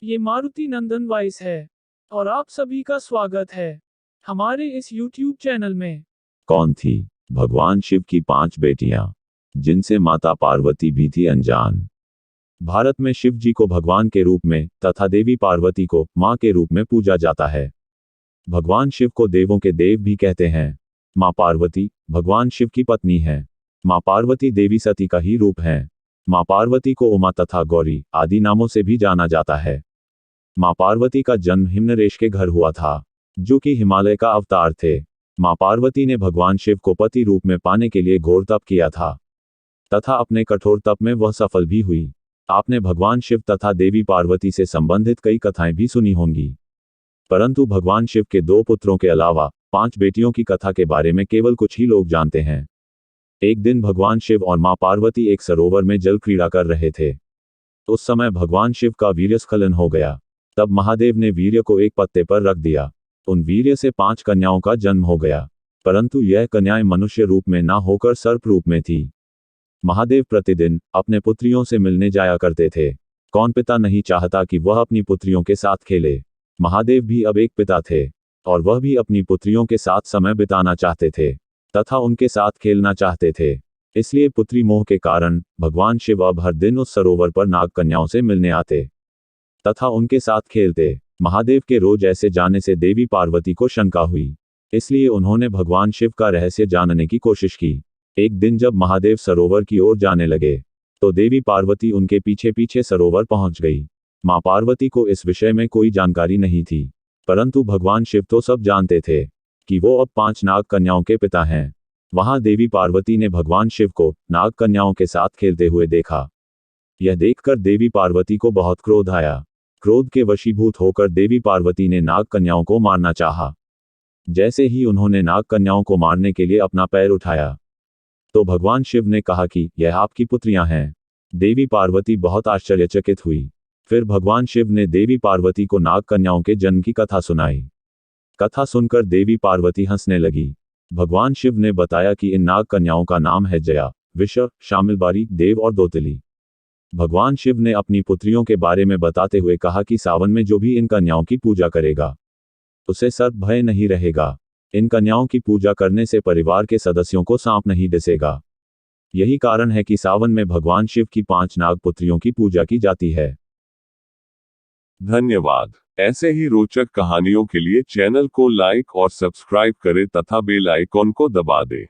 ये मारुति नंदन वॉइस है और आप सभी का स्वागत है हमारे इस YouTube चैनल में। कौन थी भगवान शिव की 5 बेटियां, जिनसे माता पार्वती भी थी अनजान। भारत में शिव जी को भगवान के रूप में तथा देवी पार्वती को मां के रूप में पूजा जाता है। भगवान शिव को देवों के देव भी कहते हैं। मां पार्वती भगवान शिव की पत्नी है। मां पार्वती देवी सती का ही रूप है। मां पार्वती को उमा तथा गौरी आदि नामों से भी जाना जाता है। मां पार्वती का जन्म हिमनरेश के घर हुआ था, जो कि हिमालय का अवतार थे। मां पार्वती ने भगवान शिव को पति रूप में पाने के लिए घोर तप किया था तथा अपने कठोर तप में वह सफल भी हुई। आपने भगवान शिव तथा देवी पार्वती से संबंधित कई कथाएं भी सुनी होंगी, परंतु भगवान शिव के 2 पुत्रों के अलावा 5 बेटियों की कथा के बारे में केवल कुछ ही लोग जानते हैं। एक दिन भगवान शिव और मां पार्वती एक सरोवर में जल क्रीड़ा कर रहे थे। उस समय भगवान शिव का वीर्यस्खलन हो गया। तब महादेव ने वीर्य को एक पत्ते पर रख दिया। उन वीर्य से 5 कन्याओं का जन्म हो गया, परंतु यह कन्याएं मनुष्य रूप में ना होकर सर्प रूप में थी। महादेव प्रतिदिन अपने पुत्रियों से मिलने जाया करते थे। कौन पिता नहीं चाहता कि वह अपनी पुत्रियों के साथ खेले। महादेव भी अब एक पिता थे और वह भी अपनी पुत्रियों के साथ समय बिताना चाहते थे तथा उनके साथ खेलना चाहते थे। इसलिए पुत्री मोह के कारण भगवान शिव अब हर दिन उस सरोवर पर नाग कन्याओं से मिलने आते तथा उनके साथ खेलते। महादेव के रोज ऐसे जाने से देवी पार्वती को शंका हुई, इसलिए उन्होंने भगवान शिव का रहस्य जानने की कोशिश की। एक दिन जब महादेव सरोवर की ओर जाने लगे, तो देवी पार्वती उनके पीछे पीछे सरोवर पहुंच गई। मां पार्वती को इस विषय में कोई जानकारी नहीं थी, परंतु भगवान शिव तो सब जानते थे कि वो अब 5 नाग कन्याओं के पिता हैं। वहां देवी पार्वती ने भगवान शिव को नाग कन्याओं के साथ खेलते हुए देखा। यह देखकर देवी पार्वती को बहुत क्रोध आया। क्रोध के वशीभूत होकर देवी पार्वती ने नाग कन्याओं को मारना चाहा। जैसे ही उन्होंने नाग कन्याओं को मारने के लिए अपना पैर उठाया, तो भगवान शिव ने कहा कि यह आपकी पुत्रियां हैं। देवी पार्वती बहुत आश्चर्यचकित हुई। फिर भगवान शिव ने देवी पार्वती को नाग कन्याओं के जन्म की कथा सुनाई। कथा सुनकर देवी पार्वती हंसने लगी। भगवान शिव ने बताया कि इन नाग कन्याओं का नाम है जया, विष, शामिलबारी, देव और दोतिली। भगवान शिव ने अपनी पुत्रियों के बारे में बताते हुए कहा कि सावन में जो भी इन कन्याओं की पूजा करेगा, उसे सर्प भय नहीं रहेगा। इन कन्याओं की पूजा करने से परिवार के सदस्यों को सांप नहीं डसेगा। यही कारण है कि सावन में भगवान शिव की 5 नाग पुत्रियों की पूजा की जाती है। धन्यवाद। ऐसे ही रोचक कहानियों के लिए चैनल को लाइक और सब्सक्राइब करें तथा बेल आइकॉन को दबा दें।